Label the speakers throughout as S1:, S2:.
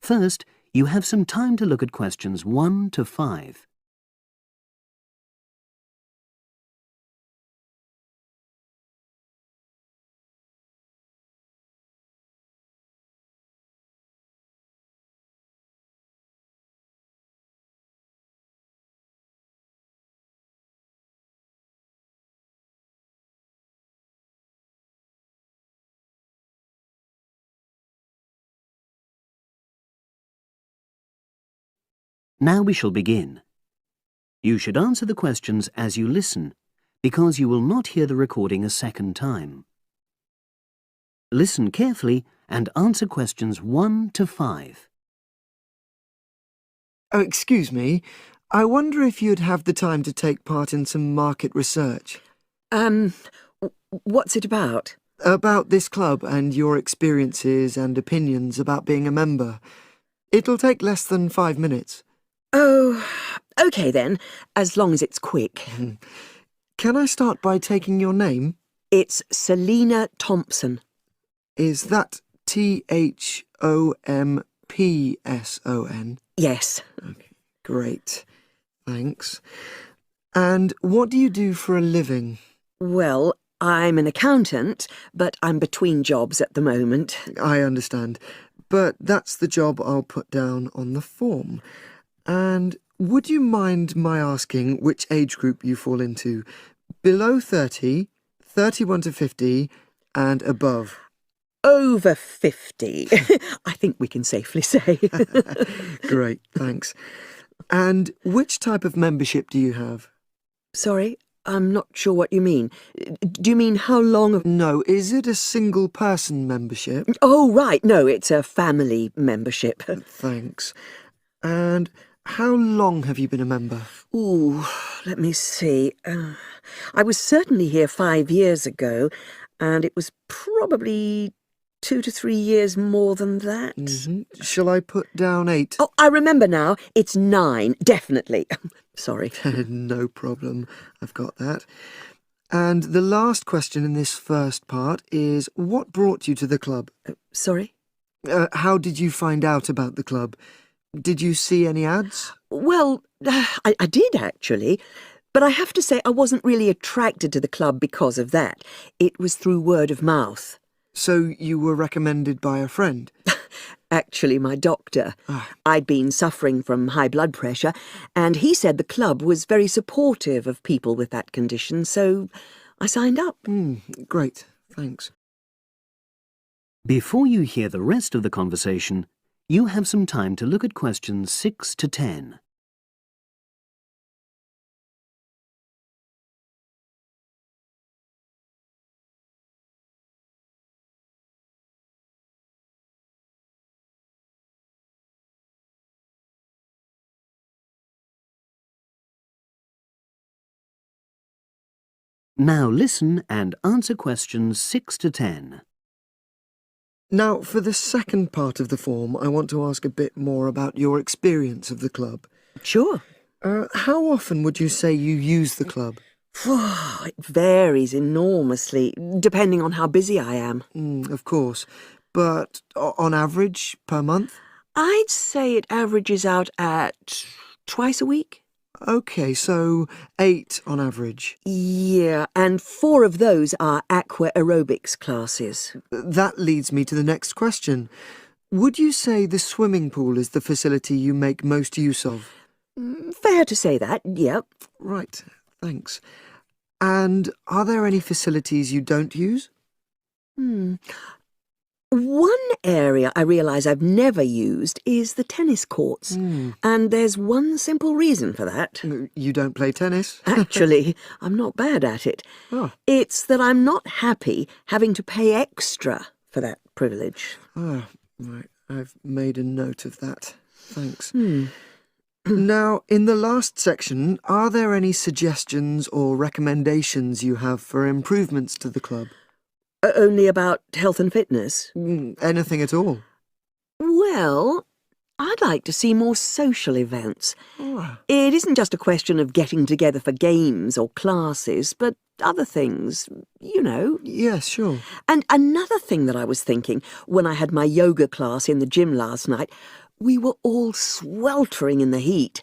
S1: First, you have some time to look at questions 1 to 5. Now we shall begin. You should answer the questions as you listen, because you will not hear the recording a second time. Listen carefully and answer questions 1 to 5.
S2: Oh, excuse me. I wonder if you'd have the time to take part in some market research.
S3: What's it about?
S2: About this club and your experiences and opinions about being a member. It'll take less than 5 minutes.
S3: Oh, OK then, as long as it's quick.
S2: Can I start by taking your name?
S3: It's Selina Thompson.
S2: Is that Thompson?
S3: Yes.
S2: Okay, great. Thanks. And what do you do for a living?
S3: Well, I'm an accountant, but I'm between jobs at the moment.
S2: I understand. But that's the job I'll put down on the form. And would you mind my asking which age group you fall into? Below 30, 31 to 50, and above?
S3: Over 50, I think we can safely say.
S2: Great, thanks. And which type of membership do you have?
S3: Sorry, I'm not sure what you mean. Do you mean how long?
S2: No, is it a single-person membership?
S3: Oh, right, no, it's a family membership.
S2: Thanks. And how long have you been a member?
S3: Ooh, let me see. I was certainly here 5 years ago, and it was probably 2 to 3 years more than that.
S2: Shall I put down 8?
S3: Oh, I remember now. It's 9, definitely. Sorry.
S2: No problem. I've got that. And the last question in this first part is, what brought you to the club?
S3: Sorry?
S2: How did you find out about the club? Did you see any ads?
S3: Well, I did actually, but I have to say I wasn't really attracted to the club because of that. It was through word of mouth.
S2: So you were recommended by a friend?
S3: Actually, my doctor. I'd been suffering from high blood pressure, and he said the club was very supportive of people with that condition, so I signed up.
S2: Great, thanks.
S1: Before you hear the rest of the conversation, you have some time to look at questions 6 to 10. Now listen and answer questions 6 to 10.
S2: Now, for the second part of the form, I want to ask a bit more about your experience of the club.
S3: Sure.
S2: How often would you say you use the club?
S3: It varies enormously, depending on how busy I am.
S2: Of course. But on average, per month?
S3: I'd say it averages out at twice a week.
S2: OK, so 8 on average.
S3: Yeah, and 4 of those are aqua aerobics classes.
S2: That leads me to the next question. Would you say the swimming pool is the facility you make most use of?
S3: Fair to say that, yep.
S2: Right, thanks. And are there any facilities you don't use?
S3: One area I realise I've never used is the tennis courts. And there's one simple reason for that.
S2: You don't play tennis?
S3: Actually, I'm not bad at it.
S2: Oh.
S3: It's that I'm not happy having to pay extra for that privilege.
S2: Oh, right. I've made a note of that. Thanks. Now, in the last section, are there any suggestions or recommendations you have for improvements to the club?
S3: Only about health and fitness?
S2: Anything at all?
S3: Well, I'd like to see more social events. It isn't just a question of getting together for games or classes, but other things, you know.
S2: Yes, sure.
S3: And another thing that I was thinking when I had my yoga class in the gym last night we were all sweltering in the heat,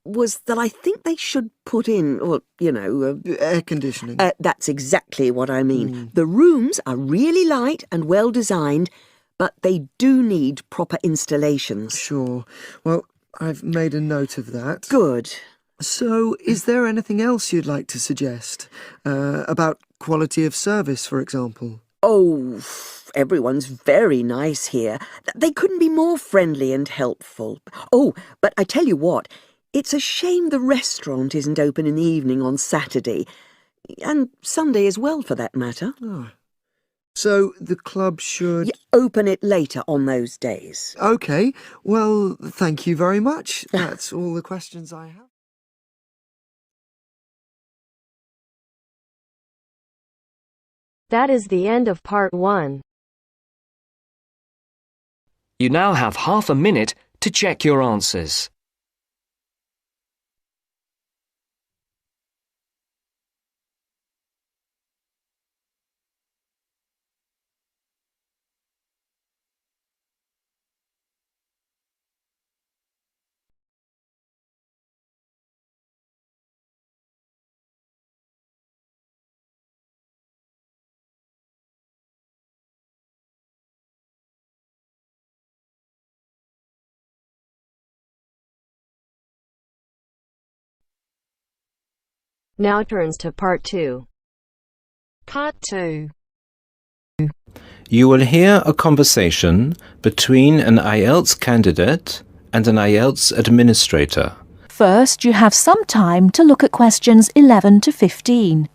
S3: was that I think they should put in, well,
S2: Air conditioning.
S3: That's exactly what I mean. The rooms are really light and well designed, but they do need proper installations.
S2: Sure. Well, I've made a note of that.
S3: Good.
S2: So, is there anything else you'd like to suggest? About quality of service, for example?
S3: Oh, everyone's very nice here. They couldn't be more friendly and helpful. Oh, but I tell you what, it's a shame the restaurant isn't open in the evening on Saturday, and Sunday as well, for that matter.
S2: Oh. So, the club should...
S3: Open it later on those days.
S2: OK. Well, thank you very much. That's all the questions I have.
S4: That is the end of part 1.
S5: You now have half a minute to check your answers.
S4: Now turns to part 2.
S6: Part 2. You will hear a conversation between an Ielts candidate and an Ielts administrator.
S7: First, you have some time to look at questions 11 to 15.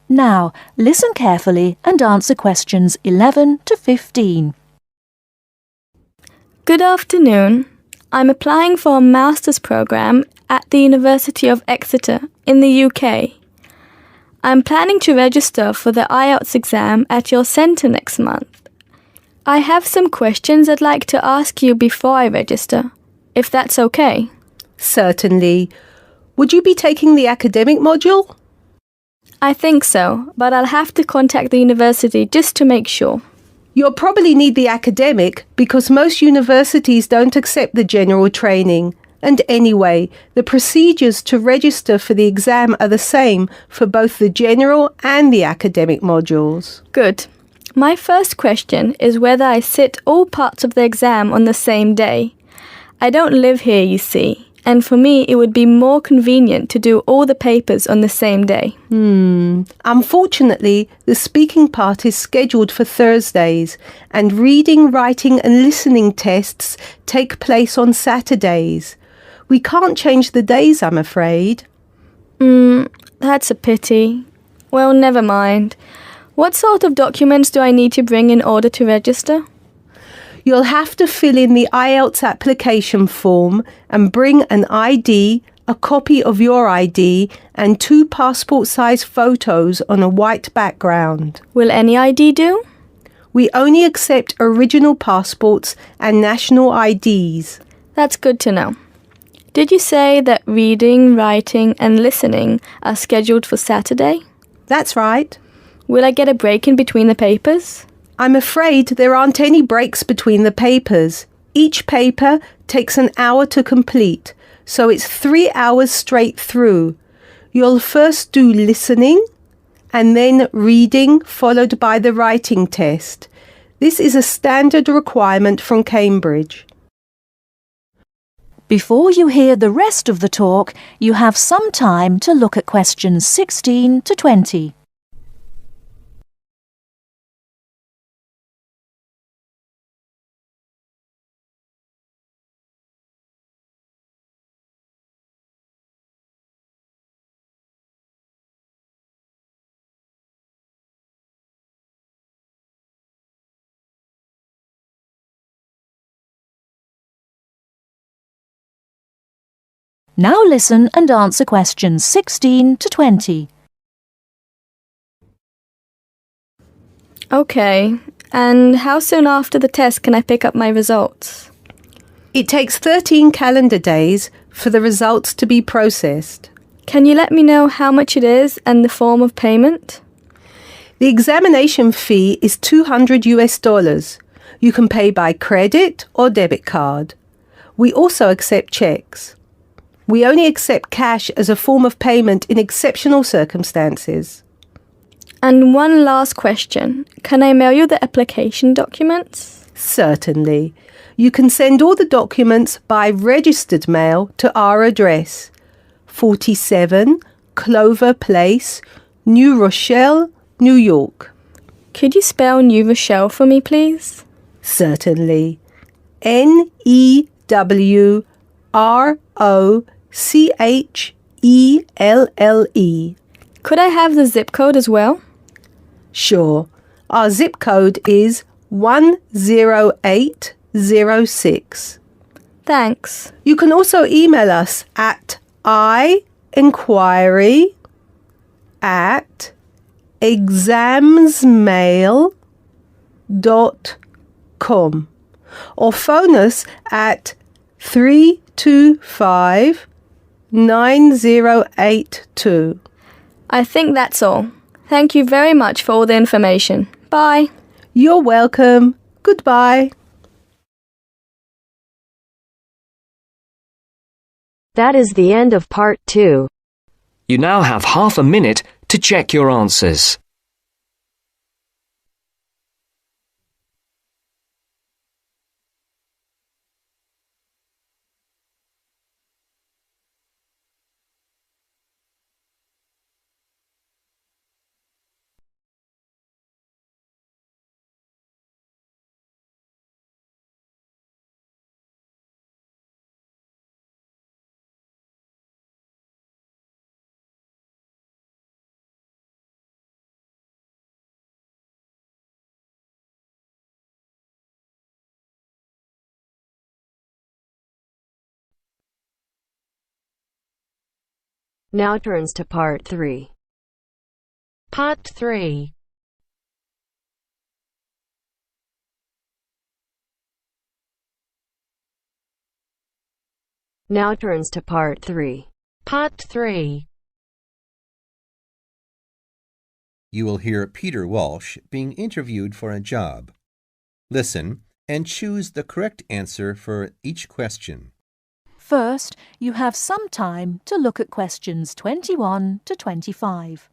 S7: Now, listen carefully and answer questions 11 to 15.
S8: Good afternoon. I'm applying for a master's program at the University of Exeter in the UK. I'm planning to register for the Ielts exam at your centre next month. I have some questions I'd like to ask you before I register, if that's okay.
S9: Certainly. Would you be taking the academic module?
S8: I think so, but I'll have to contact the university just to make sure.
S9: You'll probably need the academic because most universities don't accept the general training. And anyway, the procedures to register for the exam are the same for both the general and the academic modules.
S8: Good. My first question is whether I sit all parts of the exam on the same day. I don't live here, you see, and for me it would be more convenient to do all the papers on the same day.
S9: Unfortunately, the speaking part is scheduled for Thursdays, and reading, writing and listening tests take place on Saturdays. We can't change the days, I'm afraid.
S8: That's a pity. Well, never mind. What sort of documents do I need to bring in order to register?
S9: You'll have to fill in the Ielts application form and bring an ID, a copy of your ID, and 2 passport-size photos on a white background.
S8: Will any ID do?
S9: We only accept original passports and national IDs.
S8: That's good to know. Did you say that reading, writing and listening are scheduled for Saturday?
S9: That's right.
S8: Will I get a break in between the papers?
S9: I'm afraid there aren't any breaks between the papers. Each paper takes an hour to complete, so it's 3 hours straight through. You'll first do listening and then reading, followed by the writing test. This is a standard requirement from Cambridge.
S7: Before you hear the rest of the talk, you have some time to look at questions 16 to 20. Now listen and answer questions 16 to 20.
S8: Okay, and how soon after the test can I pick up my results?
S9: It takes 13 calendar days for the results to be processed.
S8: Can you let me know how much it is and the form of payment?
S9: The examination fee is $200. You can pay by credit or debit card. We also accept checks. We only accept cash as a form of payment in exceptional circumstances.
S8: And one last question. Can I mail you the application documents?
S9: Certainly. You can send all the documents by registered mail to our address, 47 Clover Place, New Rochelle, New York.
S8: Could you spell New Rochelle for me, please?
S9: Certainly. Newrochle.
S8: Could I have the zip code as well?
S9: Sure. Our zip code is 10806.
S8: Thanks.
S9: You can also email us at inquiry@examsmail.com or phone us at 325-9082.
S8: I think that's all. Thank you very much for all the information. Bye.
S9: You're welcome. Goodbye.
S4: That is the end of part 2.
S5: You now have half a minute to check your answers.
S4: Now turns to part 3. Part 3. Now turns to part 3. Part 3.
S10: You will hear Peter Walsh being interviewed for a job. Listen and choose the correct answer for each question.
S7: First, you have some time to look at questions 21 to 25.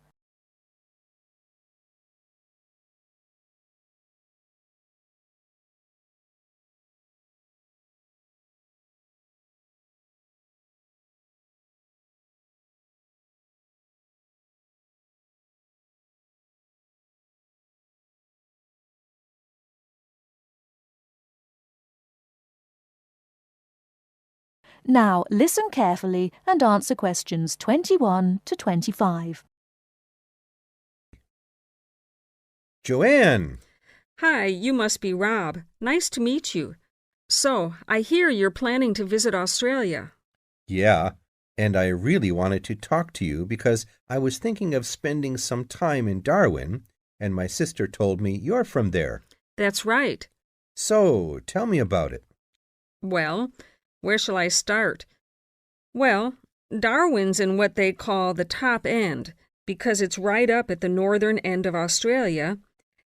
S7: Now listen carefully and answer questions 21 to 25.
S10: Joanne!
S11: Hi, you must be Rob. Nice to meet you. So, I hear you're planning to visit Australia.
S10: Yeah, and I really wanted to talk to you because I was thinking of spending some time in Darwin, and my sister told me you're from there.
S11: That's right.
S10: So, tell me about it.
S11: Well, where shall I start? Well, Darwin's in what they call the top end, because it's right up at the northern end of Australia,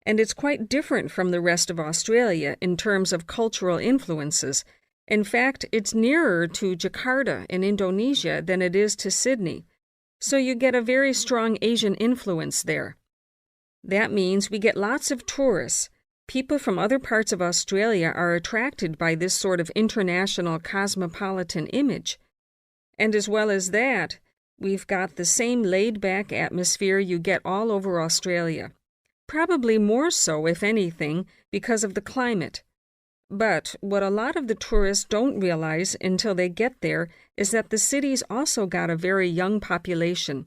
S11: and it's quite different from the rest of Australia in terms of cultural influences. In fact, it's nearer to Jakarta in Indonesia than it is to Sydney, so you get a very strong Asian influence there. That means we get lots of tourists. People from other parts of Australia are attracted by this sort of international cosmopolitan image. And as well as that, we've got the same laid-back atmosphere you get all over Australia. Probably more so, if anything, because of the climate. But what a lot of the tourists don't realize until they get there is that the city's also got a very young population.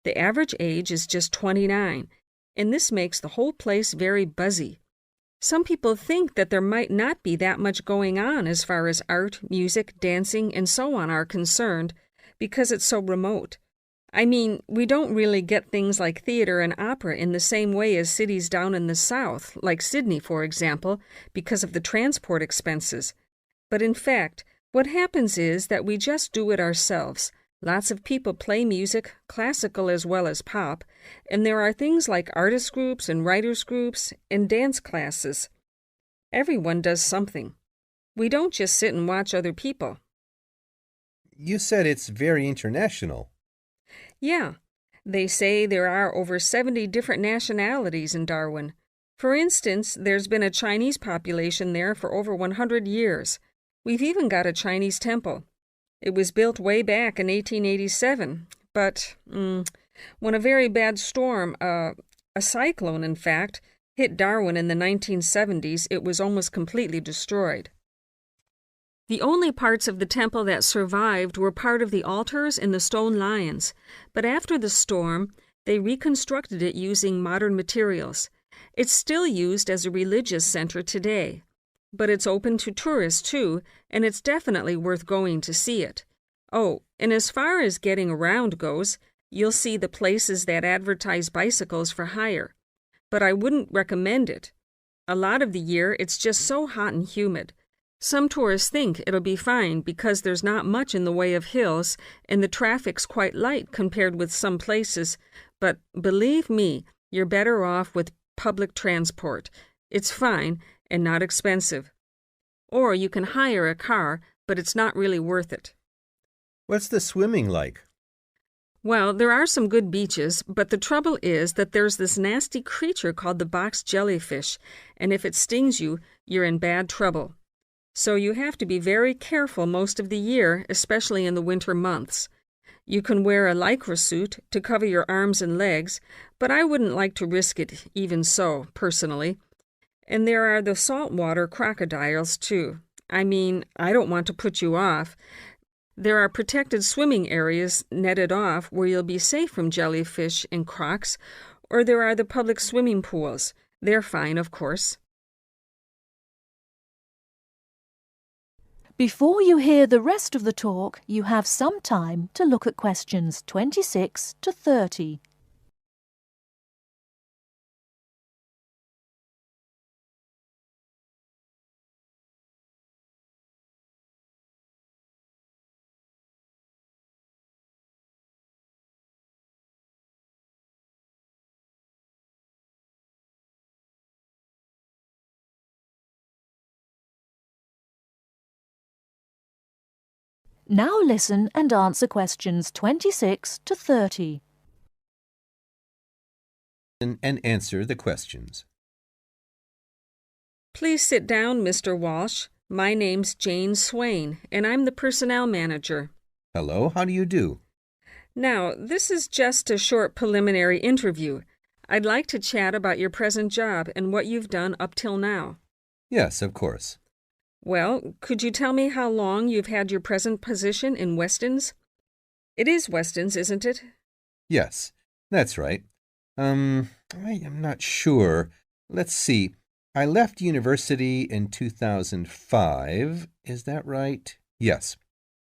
S11: The average age is just 29, and this makes the whole place very buzzy. Some people think that there might not be that much going on as far as art, music, dancing, and so on are concerned, because it's so remote. I mean, we don't really get things like theater and opera in the same way as cities down in the south, like Sydney, for example, because of the transport expenses. But in fact, what happens is that we just do it ourselves. Lots of people play music, classical as well as pop, and there are things like artist groups and writers groups and dance classes. Everyone does something. We don't just sit and watch other people.
S10: You said it's very international.
S11: Yeah, they say there are over 70 different nationalities in Darwin. For instance, there's been a Chinese population there for over 100 years. We've even got a Chinese temple. It was built way back in 1887, but when a very bad storm, a cyclone in fact, hit Darwin in the 1970s, it was almost completely destroyed. The only parts of the temple that survived were part of the altars and the stone lions, but after the storm, they reconstructed it using modern materials. It's still used as a religious center today, but it's open to tourists too, and it's definitely worth going to see it. Oh, and as far as getting around goes, you'll see the places that advertise bicycles for hire, but I wouldn't recommend it. A lot of the year, it's just so hot and humid. Some tourists think it'll be fine because there's not much in the way of hills and the traffic's quite light compared with some places, but believe me, you're better off with public transport. It's fine and not expensive. Or you can hire a car, but it's not really worth it.
S10: What's the swimming like?
S11: Well, there are some good beaches, but the trouble is that there's this nasty creature called the box jellyfish, and if it stings you, you're in bad trouble. So you have to be very careful most of the year, especially in the winter months. You can wear a lycra suit to cover your arms and legs, but I wouldn't like to risk it even so, personally. And there are the saltwater crocodiles, too. I mean, I don't want to put you off. There are protected swimming areas netted off where you'll be safe from jellyfish and crocs, or there are the public swimming pools. They're fine, of course.
S7: Before you hear the rest of the talk, you have some time to look at questions 26 to 30. Now listen and answer questions 26 to 30.
S10: And answer the questions.
S11: Please sit down, Mr. Walsh. My name's Jane Swain, and I'm the personnel manager.
S10: Hello, how do you do?
S11: Now, this is just a short preliminary interview. I'd like to chat about your present job and what you've done up till now.
S10: Yes, of course.
S11: Well, could you tell me how long you've had your present position in Weston's? It is Weston's, isn't it?
S10: Yes, that's right. I am not sure. Let's see. I left university in 2005. Is that right? Yes,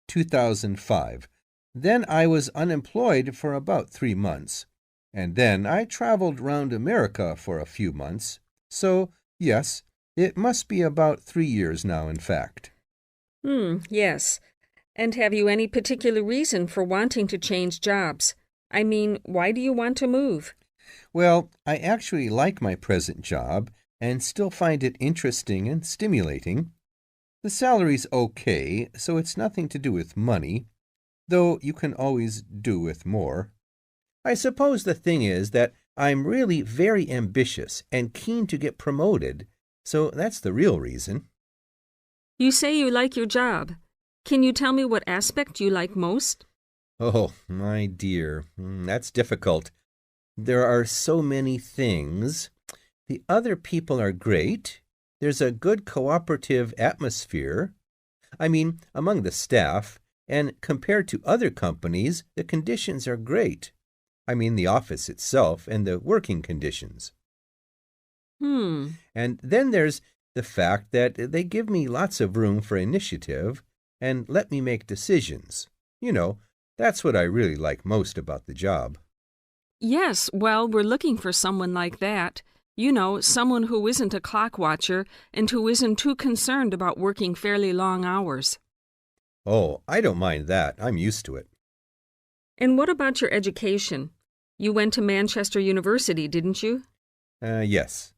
S10: 2005. Then I was unemployed for about 3 months. And then I traveled round America for a few months. So, yes, it must be about 3 years now, in fact.
S11: Yes. And have you any particular reason for wanting to change jobs? I mean, why do you want to move?
S10: Well, I actually like my present job and still find it interesting and stimulating. The salary's okay, so it's nothing to do with money, though you can always do with more. I suppose the thing is that I'm really very ambitious and keen to get promoted, so that's the real reason.
S11: You say you like your job. Can you tell me what aspect you like most?
S10: Oh, my dear, that's difficult. There are so many things. The other people are great. There's a good cooperative atmosphere. I mean, among the staff, and compared to other companies, the conditions are great. I mean, the office itself and the working conditions. And then there's the fact that they give me lots of room for initiative and let me make decisions. You know, That's what I really like most about the job.
S11: Yes, well, we're looking for someone like that. You know, someone who isn't a clock watcher and who isn't too concerned about working fairly long hours.
S10: Oh, I don't mind that. I'm used to it.
S11: And what about your education? You went to Manchester University, didn't you?
S10: Yes.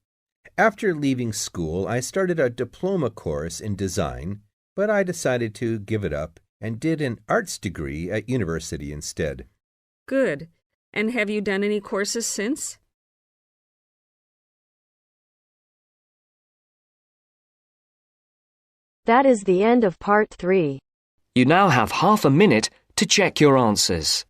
S10: After leaving school, I started a diploma course in design, but I decided to give it up and did an arts degree at university instead.
S11: Good. And have you done any courses since?
S4: That is the end of part 3.
S5: You now have half a minute to check your answers.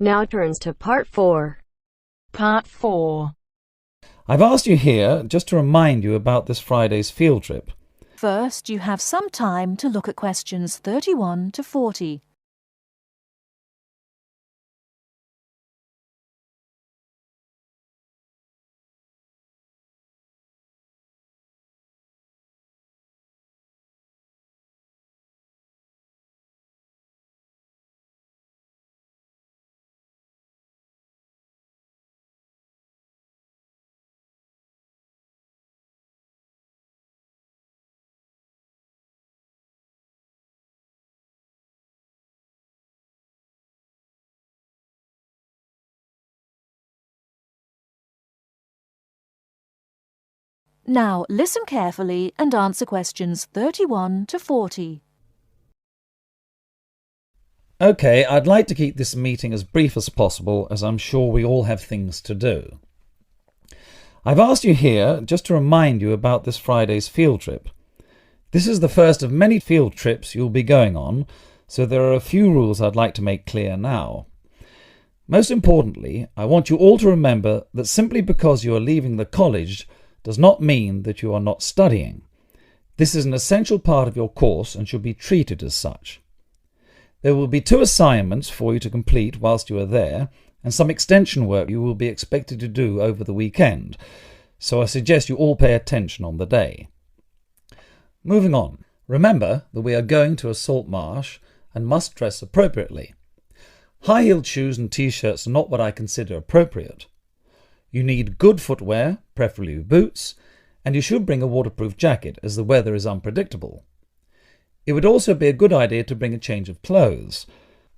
S4: Now turns to part 4.
S7: Part 4.
S12: I've asked you here just to remind you about this Friday's field trip.
S7: First, you have some time to look at questions 31 to 40. Now listen carefully and answer questions 31 to 40.
S12: OK, I'd like to keep this meeting as brief as possible, as I'm sure we all have things to do. I've asked you here just to remind you about this Friday's field trip. This is the first of many field trips you'll be going on, so there are a few rules I'd like to make clear now. Most importantly, I want you all to remember that simply because you are leaving the college does not mean that you are not studying. This is an essential part of your course and should be treated as such. There will be 2 assignments for you to complete whilst you are there, and some extension work you will be expected to do over the weekend, so I suggest you all pay attention on the day. Moving on, remember that we are going to a salt marsh and must dress appropriately. High-heeled shoes and t-shirts are not what I consider appropriate. You need good footwear, preferably boots, and you should bring a waterproof jacket as the weather is unpredictable. It would also be a good idea to bring a change of clothes.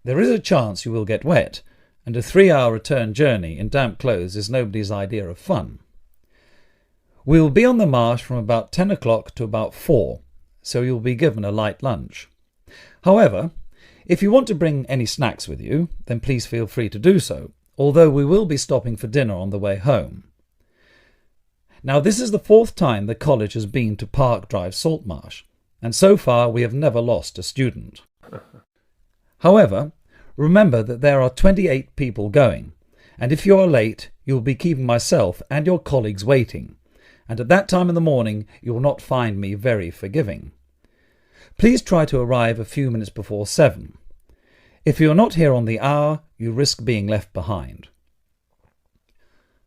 S12: There is a chance you will get wet, and a 3-hour return journey in damp clothes is nobody's idea of fun. We will be on the marsh from about 10 o'clock to about 4, so you'll be given a light lunch. However, if you want to bring any snacks with you, then please feel free to do so, although we will be stopping for dinner on the way home. Now, this is the 4th time the college has been to Park Drive Saltmarsh, and so far we have never lost a student. However, remember that there are 28 people going, and if you are late, you will be keeping myself and your colleagues waiting, and at that time in the morning you will not find me very forgiving. Please try to arrive a few minutes before 7. If you are not here on the hour, you risk being left behind.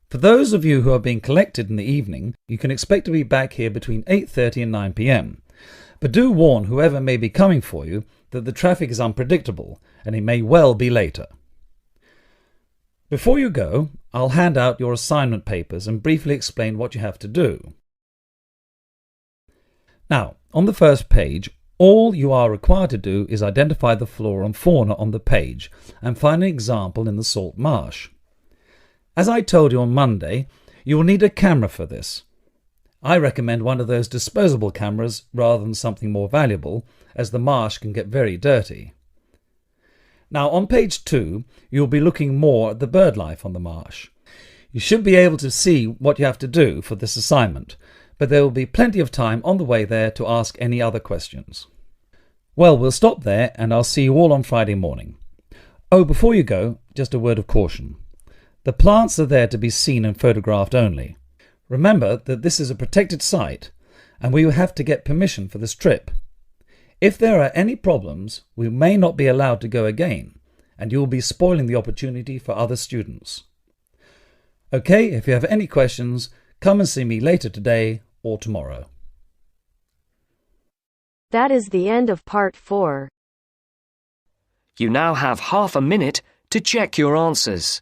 S12: For those of you who are being collected in the evening, you can expect to be back here between 8:30 and 9 p.m. But do warn whoever may be coming for you that the traffic is unpredictable and it may well be later. Before you go, I'll hand out your assignment papers and briefly explain what you have to do. Now, on the first page, all you are required to do is identify the flora and fauna on the page and find an example in the salt marsh. As I told you on Monday, you will need a camera for this. I recommend one of those disposable cameras rather than something more valuable, as the marsh can get very dirty. Now, on page 2, you'll be looking more at the bird life on the marsh. You should be able to see what you have to do for this assignment, but there will be plenty of time on the way there to ask any other questions. Well, we'll stop there and I'll see you all on Friday morning. Oh, before you go, just a word of caution. The plants are there to be seen and photographed only. Remember that this is a protected site and we will have to get permission for this trip. If there are any problems, we may not be allowed to go again, and you will be spoiling the opportunity for other students. Okay, if you have any questions, come and see me later today or tomorrow.
S4: That is the end of part 4.
S5: You now have half a minute to check your answers.